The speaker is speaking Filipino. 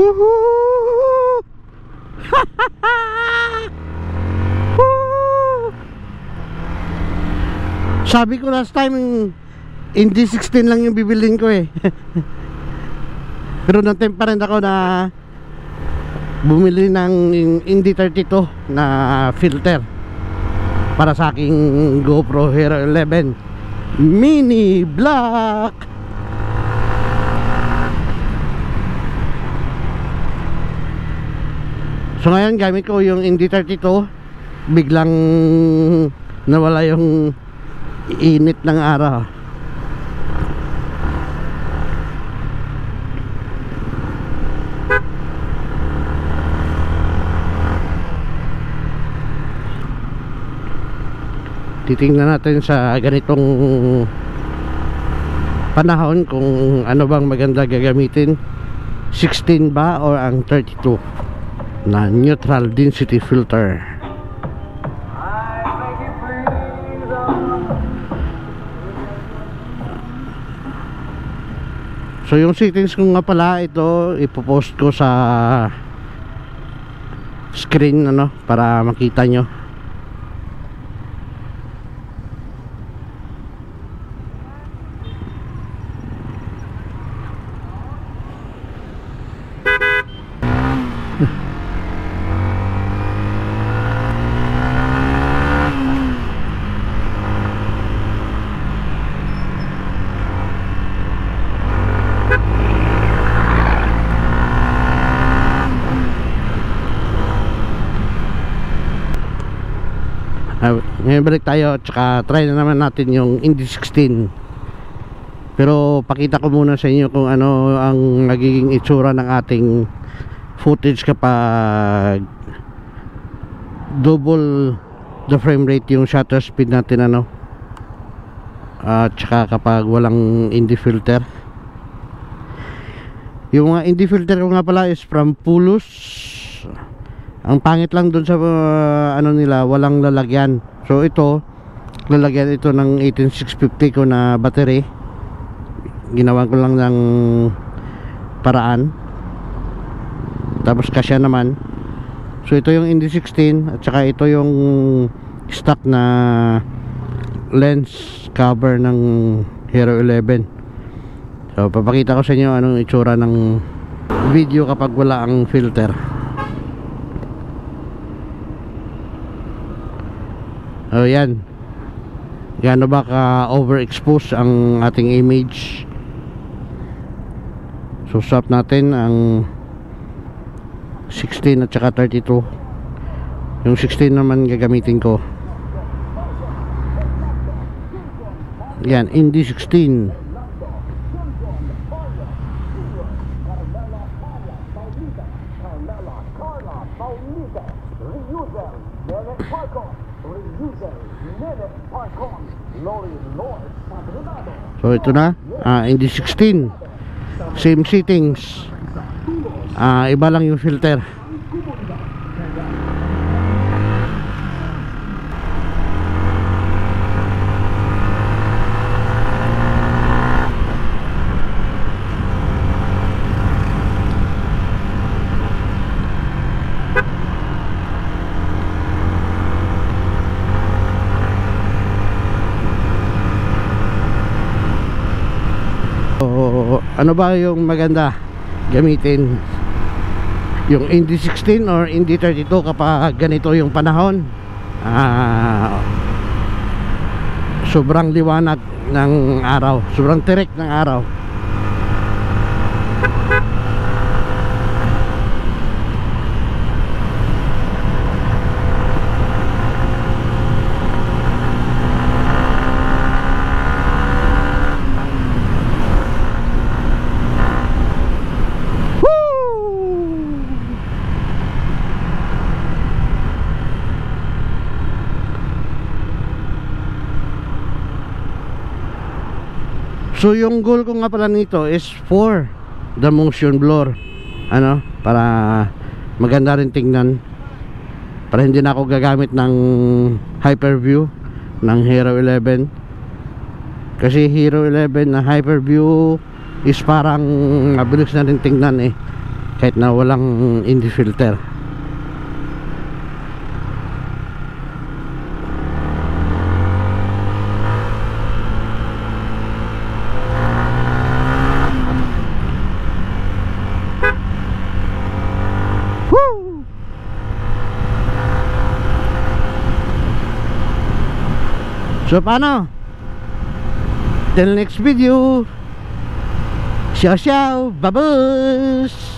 Woohoo! Sabi ko last time Indy 16 lang yung bibilin ko eh. Pero na-tempt pa rin ako na bumili ng Indy 32 na filter para sa aking GoPro Hero 11 Mini Black. So ngayon gamit ko yung Indy 32. Biglang nawala yung init ng araw. Titingnan natin sa ganitong panahon kung ano bang maganda gagamitin, 16 ba o ang 32 na neutral density filter. So yung settings ko nga pala, ito ipopost ko sa screen ano, para makita nyo. Ngayon balik tayo at saka try na naman natin yung Indy 16. Pero pakita ko muna sa inyo kung ano ang nagiging itsura ng ating footage kapag double the frame rate yung shutter speed natin ano, at saka kapag walang Indy filter. Yung Indy filter ko nga pala is from Pulus. Ang pangit lang dun sa ano nila, walang lalagyan. So ito, lalagyan ito ng 18650 ko na battery. Ginawa ko lang ng paraan. Tapos kasya naman. So ito yung Indy 16 at saka ito yung stock na lens cover ng Hero 11. So papakita ko sa inyo anong itsura ng video kapag wala ang filter. O yan, gaano ba ka overexpose ang ating image. So swap natin ang 16 at saka 32. Yung 16 naman gagamitin ko. Yan, Indy 16. So ito na, Indy 16, same settings, iba lang yung filter. Ano ba yung maganda gamitin, yung Indy 16 or Indy 32 kapag ganito yung panahon? Sobrang liwanag ng araw, sobrang tirik ng araw. So yung goal ko nga pala nito is for the motion blur, ano, para maganda rin tingnan, para hindi na ako gagamit ng hyperview ng Hero 11. Kasi Hero 11 na hyperview is parang mabilis na rin tingnan eh. kahit na walang Indy filter. So paano? Till next video. Ciao ciao, babus.